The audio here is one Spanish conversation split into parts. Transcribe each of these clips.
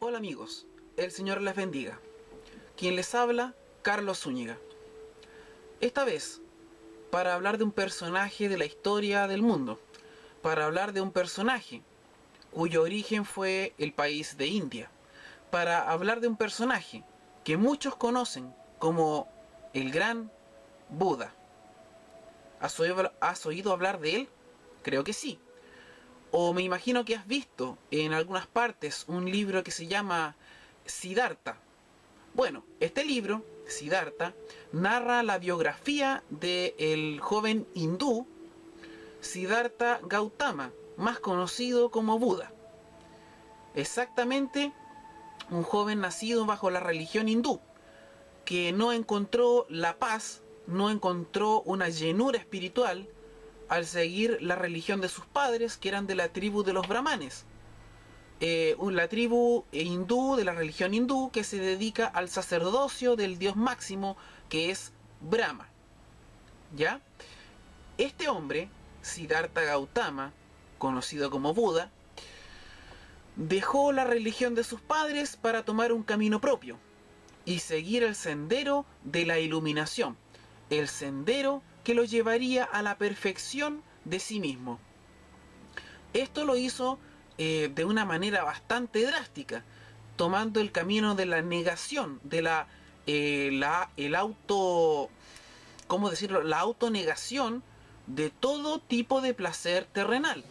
Hola amigos, el Señor les bendiga. Quien les habla, Carlos Zúñiga. Esta vez, para hablar de un personaje de la historia del mundo, para hablar de un personaje cuyo origen fue el país de India, para hablar de un personaje que muchos conocen como el gran Buda. ¿Has oído hablar de él? Creo que sí. O me imagino que has visto en algunas partes un libro que se llama Siddhartha. Bueno, este libro, Siddhartha, narra la biografía del joven hindú Siddhartha Gautama, más conocido como Buda. Exactamente, un joven nacido bajo la religión hindú, que no encontró la paz, no encontró una llenura espiritual al seguir la religión de sus padres, que eran de la tribu de los brahmanes. La tribu hindú, de la religión hindú, que se dedica al sacerdocio del dios máximo, que es Brahma. ¿Ya? Este hombre, Siddhartha Gautama, conocido como Buda, dejó la religión de sus padres para tomar un camino propio y seguir el sendero de la iluminación, el sendero que lo llevaría a la perfección de sí mismo. Esto lo hizo de una manera bastante drástica, tomando el camino de la negación, de ¿cómo decirlo? La autonegación de todo tipo de placer terrenal,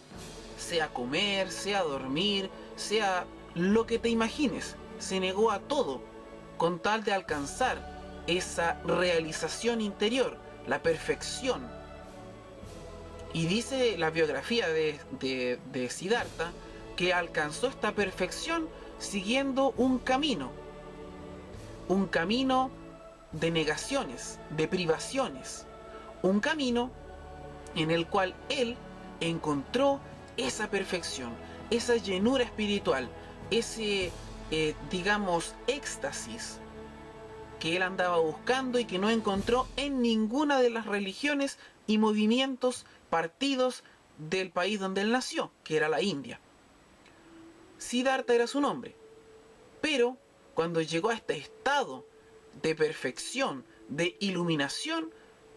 sea comer, sea dormir, sea lo que te imagines. Se negó a todo con tal de alcanzar esa realización interior, la perfección. Y dice la biografía de Siddhartha que alcanzó esta perfección siguiendo un camino de negaciones, de privaciones, un camino en el cual él encontró esa perfección, esa llenura espiritual, ese, digamos, éxtasis que él andaba buscando y que no encontró en ninguna de las religiones y movimientos, partidos del país donde él nació, que era la India. Siddhartha era su nombre, pero cuando llegó a este estado de perfección, de iluminación,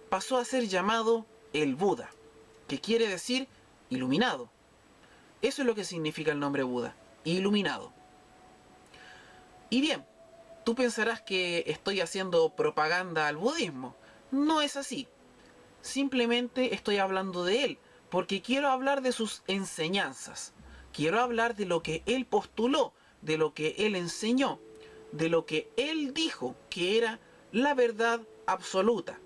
pasó a ser llamado el Buda, que quiere decir iluminado. Eso es lo que significa el nombre Buda, iluminado. Y bien, tú pensarás que estoy haciendo propaganda al budismo. No es así. Simplemente estoy hablando de él, porque quiero hablar de sus enseñanzas. Quiero hablar de lo que él postuló, de lo que él enseñó, de lo que él dijo que era la verdad absoluta.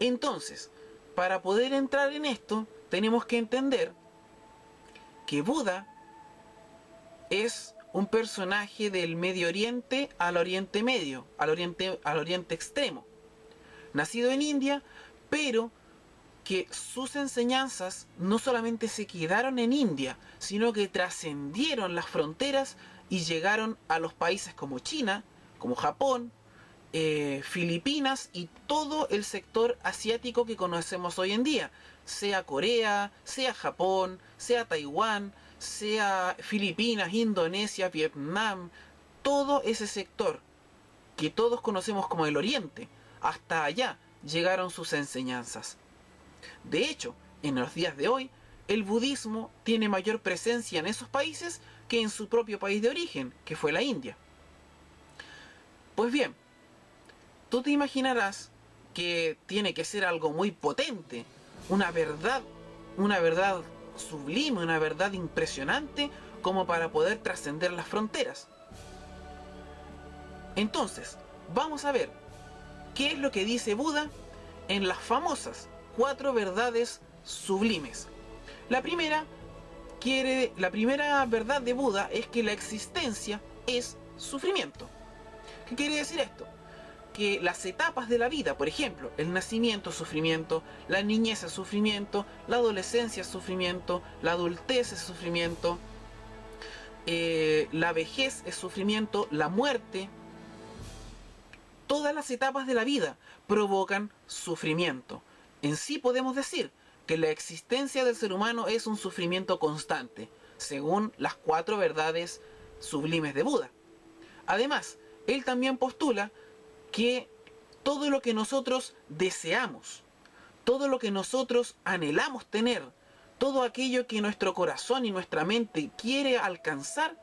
Entonces, para poder entrar en esto, tenemos que entender que Buda es un personaje del Medio Oriente al Oriente Medio, al Oriente Extremo. Nacido en India, pero que sus enseñanzas no solamente se quedaron en India, sino que trascendieron las fronteras y llegaron a los países como China, como Japón, Filipinas y todo el sector asiático que conocemos hoy en día, sea Corea, sea Japón, sea Taiwán, sea Filipinas, Indonesia, Vietnam, todo ese sector que todos conocemos como el Oriente, hasta allá llegaron sus enseñanzas. De hecho, en los días de hoy, el budismo tiene mayor presencia en esos países que en su propio país de origen, que fue la India. Pues bien, tú te imaginarás que tiene que ser algo muy potente, una verdad sublime, una verdad impresionante, como para poder trascender las fronteras. Entonces, vamos a ver qué es lo que dice Buda en las famosas 4 verdades sublimes. La primera verdad de Buda es que la existencia es sufrimiento. ¿Qué quiere decir esto? Que las etapas de la vida, por ejemplo, el nacimiento es sufrimiento, la niñez es sufrimiento, la adolescencia es sufrimiento, la adultez es sufrimiento, la vejez es sufrimiento, la muerte. Todas las etapas de la vida provocan sufrimiento. En sí podemos decir que la existencia del ser humano es un sufrimiento constante, según las 4 verdades sublimes de Buda. Además, él también postula que todo lo que nosotros deseamos, todo lo que nosotros anhelamos tener, todo aquello que nuestro corazón y nuestra mente quiere alcanzar,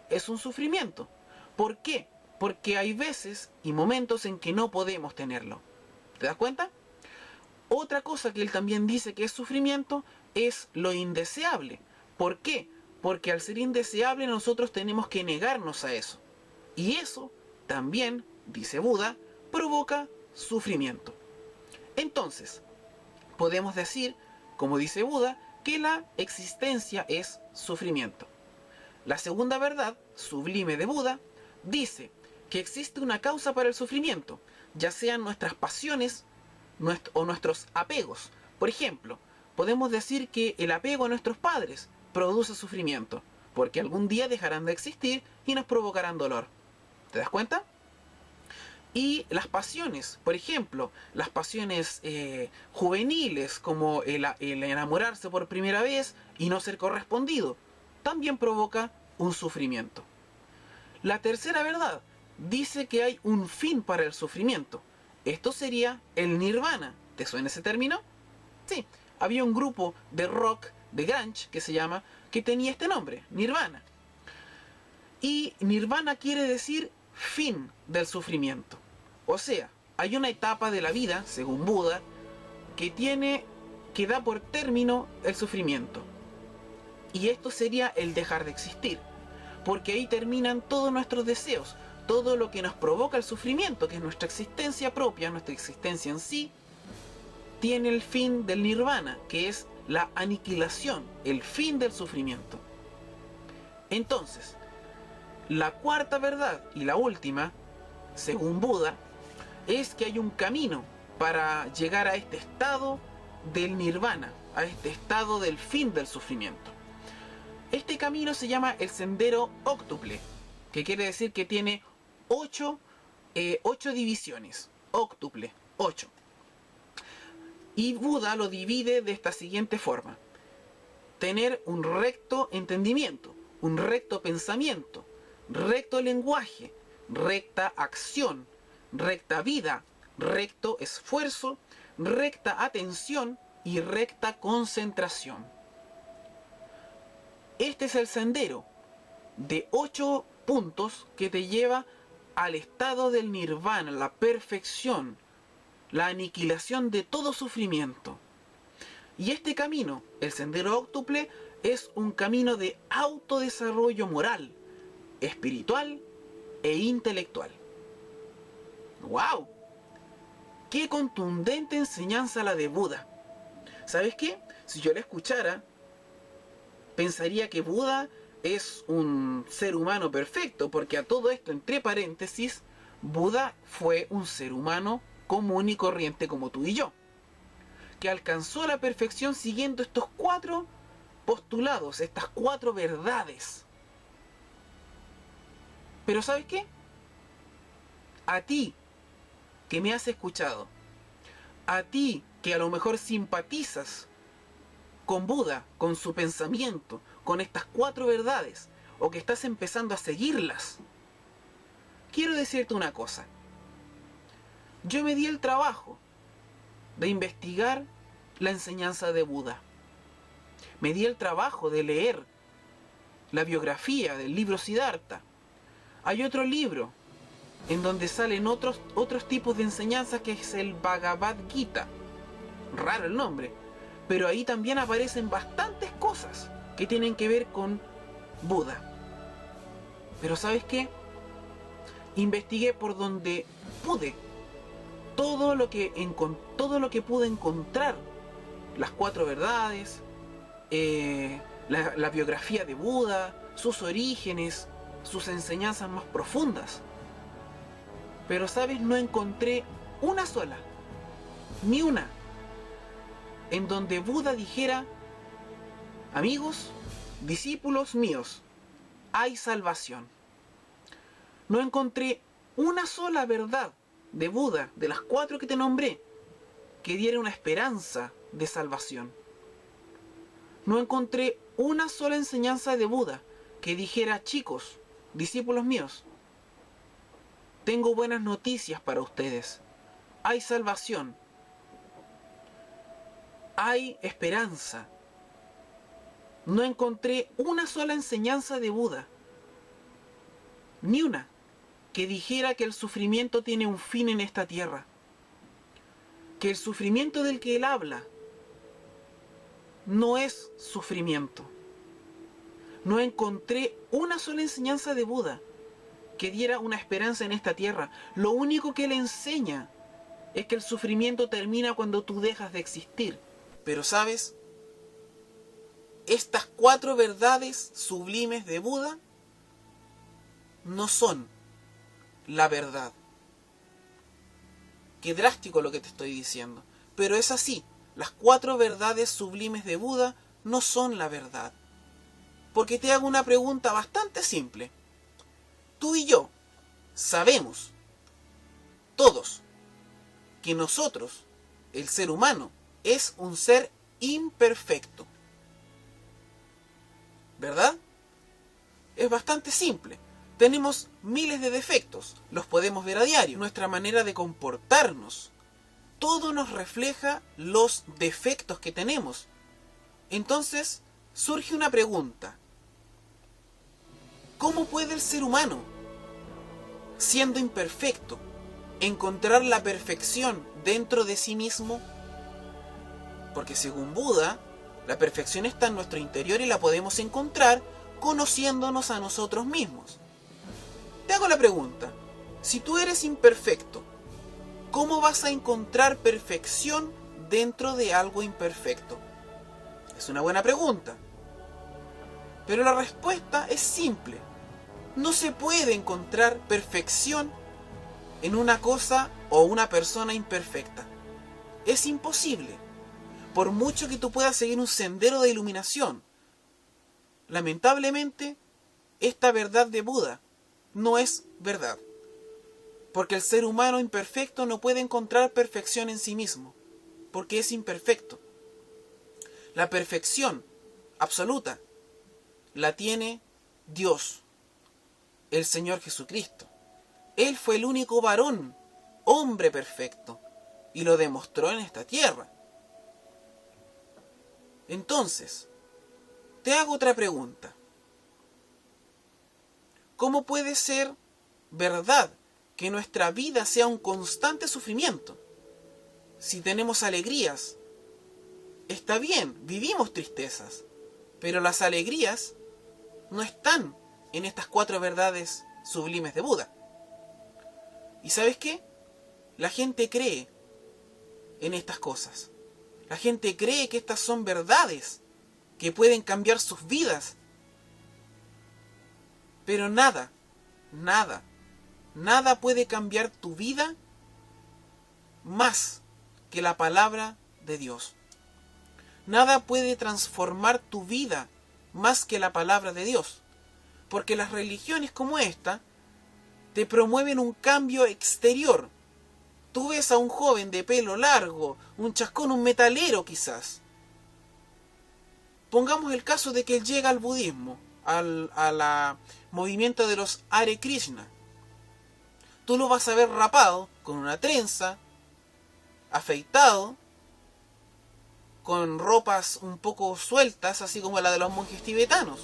es un sufrimiento. ¿Por qué? Porque hay veces y momentos en que no podemos tenerlo. ¿Te das cuenta? Otra cosa que él también dice que es sufrimiento es lo indeseable. ¿Por qué? Porque al ser indeseable nosotros tenemos que negarnos a eso. Y eso también, dice Buda, provoca sufrimiento. Entonces, podemos decir, como dice Buda, que la existencia es sufrimiento. La segunda verdad, sublime de Buda, dice que existe una causa para el sufrimiento, ya sean nuestras pasiones o nuestros apegos. Por ejemplo, podemos decir que el apego a nuestros padres produce sufrimiento, porque algún día dejarán de existir y nos provocarán dolor. ¿Te das cuenta? Y las pasiones, por ejemplo, las pasiones juveniles, como el enamorarse por primera vez y no ser correspondido, también provoca un sufrimiento. La tercera verdad dice que hay un fin para el sufrimiento. Esto sería el nirvana. ¿Te suena ese término? Sí, había un grupo de rock, de grunge, que se llama, que tenía este nombre, Nirvana. Y nirvana quiere decir fin del sufrimiento. O sea, hay una etapa de la vida, según Buda, que da por término el sufrimiento. Y esto sería el dejar de existir. Porque ahí terminan todos nuestros deseos, todo lo que nos provoca el sufrimiento, que es nuestra existencia propia, nuestra existencia en sí, tiene el fin del nirvana, que es la aniquilación, el fin del sufrimiento. Entonces, la cuarta verdad y la última, según Buda, es que hay un camino para llegar a este estado del nirvana, a este estado del fin del sufrimiento. Este camino se llama el sendero óctuple, que quiere decir que tiene 8 divisiones. Óctuple, 8. Y Buda lo divide de esta siguiente forma: tener un recto entendimiento, un recto pensamiento, recto lenguaje, recta acción, recta vida, recto esfuerzo, recta atención y recta concentración. Este es el sendero de 8 puntos que te lleva al estado del nirvana, la perfección, la aniquilación de todo sufrimiento. Y este camino, el sendero óctuple, es un camino de autodesarrollo moral, espiritual e intelectual. ¡Wow! ¡Qué contundente enseñanza la de Buda! ¿Sabes qué? Si yo la escuchara, pensaría que Buda es un ser humano perfecto, porque a todo esto, entre paréntesis, Buda fue un ser humano común y corriente como tú y yo, que alcanzó la perfección siguiendo estos 4 postulados, estas 4 verdades. Pero ¿sabes qué? A ti, que me has escuchado, a ti, que a lo mejor simpatizas con Buda, con su pensamiento, con estas 4 verdades, o que estás empezando a seguirlas, quiero decirte una cosa. Yo me di el trabajo de investigar la enseñanza de Buda. Me di el trabajo de leer la biografía del libro Siddhartha. Hay otro libro en donde salen otros tipos de enseñanzas, que es el Bhagavad Gita. Raro el nombre, pero ahí también aparecen bastantes cosas que tienen que ver con Buda. Pero ¿sabes qué? Investigué por donde pude. Todo lo que pude encontrar, las 4 verdades, la biografía de Buda, sus orígenes, sus enseñanzas más profundas. Pero, ¿sabes? No encontré una sola, ni una, en donde Buda dijera: amigos, discípulos míos, hay salvación. No encontré una sola verdad de Buda, de las 4 que te nombré, que diera una esperanza de salvación. No encontré una sola enseñanza de Buda que dijera: chicos, discípulos míos, tengo buenas noticias para ustedes. Hay salvación. Hay esperanza. No encontré una sola enseñanza de Buda, ni una, que dijera que el sufrimiento tiene un fin en esta tierra, que el sufrimiento del que él habla no es sufrimiento. No encontré una sola enseñanza de Buda que diera una esperanza en esta tierra. Lo único que él enseña es que el sufrimiento termina cuando tú dejas de existir. Pero ¿sabes? Estas 4 verdades sublimes de Buda no son la verdad. Qué drástico lo que te estoy diciendo. Pero es así. Las 4 verdades sublimes de Buda no son la verdad. Porque te hago una pregunta bastante simple. Tú y yo sabemos, todos, que nosotros, el ser humano, es un ser imperfecto. ¿Verdad? Es bastante simple. Tenemos miles de defectos, los podemos ver a diario. Nuestra manera de comportarnos, todo nos refleja los defectos que tenemos. Entonces, surge una pregunta. ¿Cómo puede el ser humano, siendo imperfecto, encontrar la perfección dentro de sí mismo? Porque según Buda, la perfección está en nuestro interior y la podemos encontrar conociéndonos a nosotros mismos. Te hago la pregunta, si tú eres imperfecto, ¿cómo vas a encontrar perfección dentro de algo imperfecto? Es una buena pregunta. Pero la respuesta es simple. No se puede encontrar perfección en una cosa o una persona imperfecta. Es imposible. Por mucho que tú puedas seguir un sendero de iluminación, lamentablemente, esta verdad de Buda no es verdad. Porque el ser humano imperfecto no puede encontrar perfección en sí mismo, porque es imperfecto. La perfección absoluta la tiene Dios, el Señor Jesucristo. Él fue el único varón, hombre perfecto, y lo demostró en esta tierra. Entonces, te hago otra pregunta. ¿Cómo puede ser verdad que nuestra vida sea un constante sufrimiento? Si tenemos alegrías, está bien, vivimos tristezas, pero las alegrías no están en estas 4 verdades sublimes de Buda. ¿Y sabes qué? La gente cree en estas cosas. La gente cree que estas son verdades que pueden cambiar sus vidas. Pero nada puede cambiar tu vida más que la palabra de Dios. Nada puede transformar tu vida más que la palabra de Dios. Porque las religiones como esta te promueven un cambio exterior. Tú ves a un joven de pelo largo, un chascón, un metalero quizás. Pongamos el caso de que él llega al budismo, al movimiento de los Hare Krishna. Tú lo vas a ver rapado, con una trenza, afeitado, con ropas un poco sueltas, así como la de los monjes tibetanos.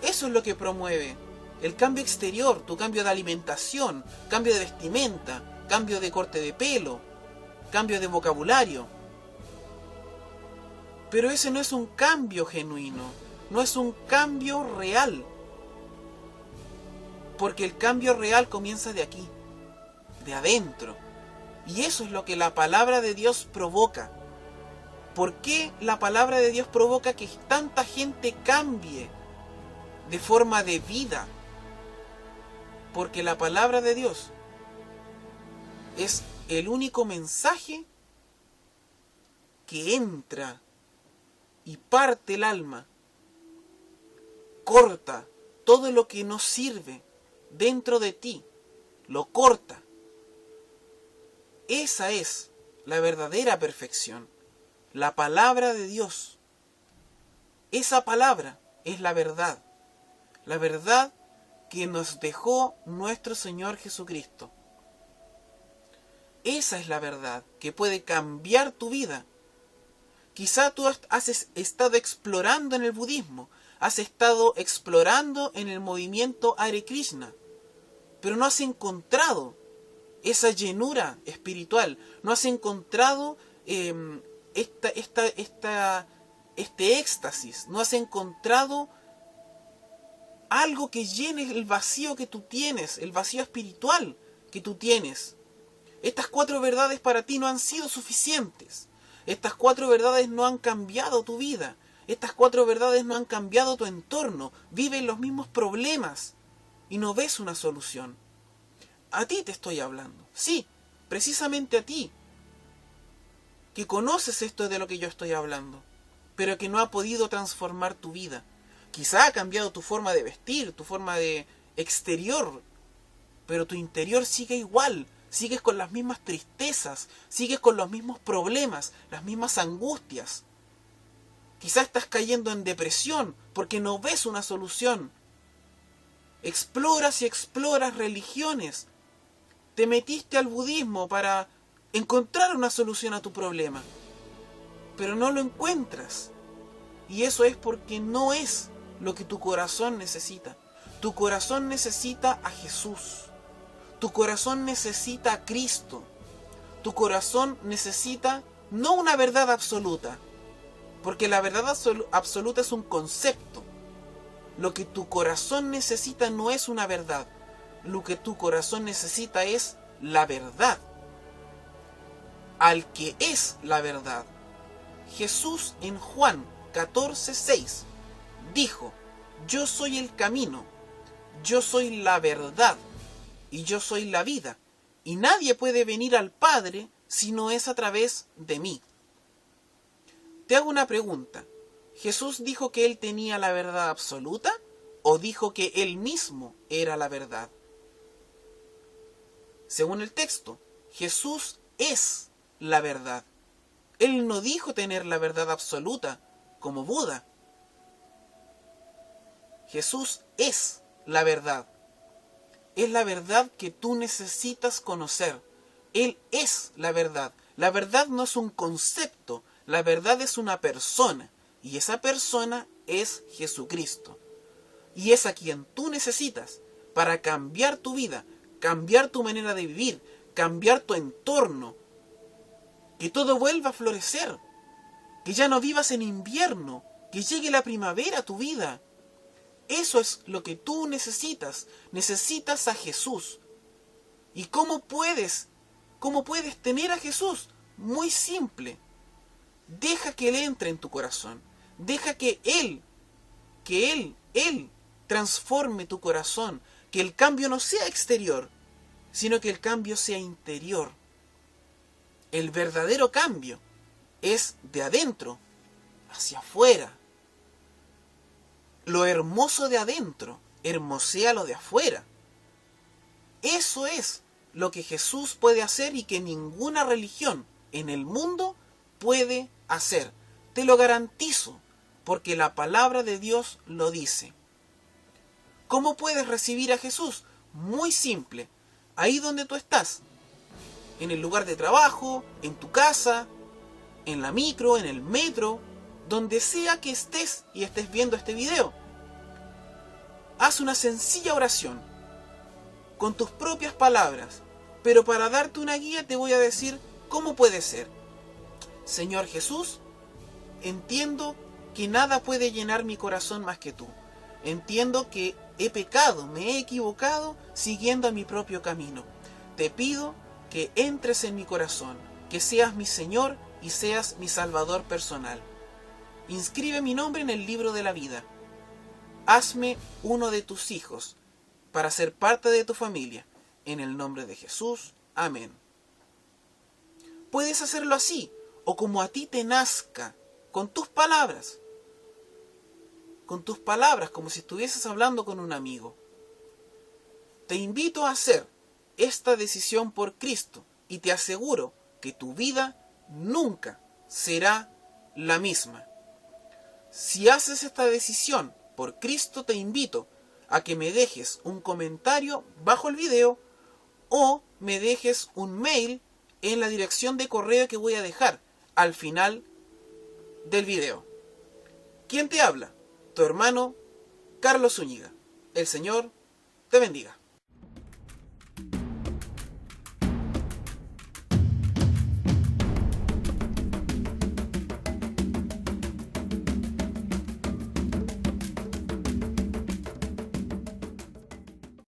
Eso es lo que promueve el cambio exterior, tu cambio de alimentación, cambio de vestimenta, cambio de corte de pelo, cambio de vocabulario. Pero ese no es un cambio genuino, no es un cambio real. Porque el cambio real comienza de aquí, de adentro. Y eso es lo que la palabra de Dios provoca. ¿Por qué la palabra de Dios provoca que tanta gente cambie de forma de vida? Porque la palabra de Dios es el único mensaje que entra y parte el alma, corta todo lo que no sirve dentro de ti, lo corta. Esa es la verdadera perfección, la palabra de Dios. Esa palabra es la verdad. la verdad que nos dejó nuestro Señor Jesucristo. Esa es la verdad que puede cambiar tu vida. Quizá tú has estado explorando en el budismo, has estado explorando en el movimiento Hare Krishna, pero no has encontrado esa llenura espiritual, no has encontrado este éxtasis, no has encontrado algo que llene el vacío que tú tienes, el vacío espiritual que tú tienes. Estas 4 verdades para ti no han sido suficientes. Estas 4 verdades no han cambiado tu vida. Estas 4 verdades no han cambiado tu entorno. Vives los mismos problemas y no ves una solución. A ti te estoy hablando. Sí, precisamente a ti. Que conoces esto de lo que yo estoy hablando, pero que no ha podido transformar tu vida. Quizá ha cambiado tu forma de vestir, tu forma de exterior, pero tu interior sigue igual. Sigues con las mismas tristezas, sigues con los mismos problemas, las mismas angustias. Quizá estás cayendo en depresión porque no ves una solución. Exploras y exploras religiones. Te metiste al budismo para encontrar una solución a tu problema, pero no lo encuentras. Y eso es porque no es lo que tu corazón necesita. Tu corazón necesita a Jesús. Tu corazón necesita a Cristo. Tu corazón necesita no una verdad absoluta, porque la verdad absoluta es un concepto. Lo que tu corazón necesita no es una verdad. Lo que tu corazón necesita es la verdad. Al que es la verdad. Jesús en Juan 14:6 dijo: yo soy el camino, yo soy la verdad y yo soy la vida, y nadie puede venir al Padre si no es a través de mí. Te hago una pregunta. ¿Jesús dijo que él tenía la verdad absoluta o dijo que él mismo era la verdad? Según el texto, Jesús es la verdad. Él no dijo tener la verdad absoluta como Buda. Jesús es la verdad. Es la verdad que tú necesitas conocer. Él es la verdad. La verdad no es un concepto. La verdad es una persona. Y esa persona es Jesucristo. Y es a quien tú necesitas para cambiar tu vida, cambiar tu manera de vivir, cambiar tu entorno. Que todo vuelva a florecer. Que ya no vivas en invierno. Que llegue la primavera a tu vida. Eso es lo que tú necesitas. Necesitas a Jesús. ¿Y cómo puedes tener a Jesús? Muy simple. Deja que Él entre en tu corazón. Deja que Él transforme tu corazón. Que el cambio no sea exterior, sino que el cambio sea interior. El verdadero cambio es de adentro hacia afuera. Lo hermoso de adentro hermosea lo de afuera. Eso es lo que Jesús puede hacer y que ninguna religión en el mundo puede hacer. Te lo garantizo, porque la palabra de Dios lo dice. ¿Cómo puedes recibir a Jesús? Muy simple. Ahí donde tú estás. En el lugar de trabajo, en tu casa, en la micro, en el metro, donde sea que estés y estés viendo este video. Haz una sencilla oración, con tus propias palabras, pero para darte una guía te voy a decir cómo puede ser. Señor Jesús, entiendo que nada puede llenar mi corazón más que tú. Entiendo que he pecado, me he equivocado siguiendo mi propio camino. Te pido que entres en mi corazón, que seas mi Señor y seas mi Salvador personal. Inscribe mi nombre en el libro de la vida. Hazme uno de tus hijos para ser parte de tu familia. En el nombre de Jesús. Amén. Puedes hacerlo así, o como a ti te nazca, con tus palabras. Con tus palabras, como si estuvieses hablando con un amigo. Te invito a hacer esta decisión por Cristo y te aseguro que tu vida nunca será la misma. Si haces esta decisión por Cristo, te invito a que me dejes un comentario bajo el video o me dejes un mail en la dirección de correo que voy a dejar al final del video. ¿Quién te habla? Tu hermano Carlos Zúñiga. El Señor te bendiga.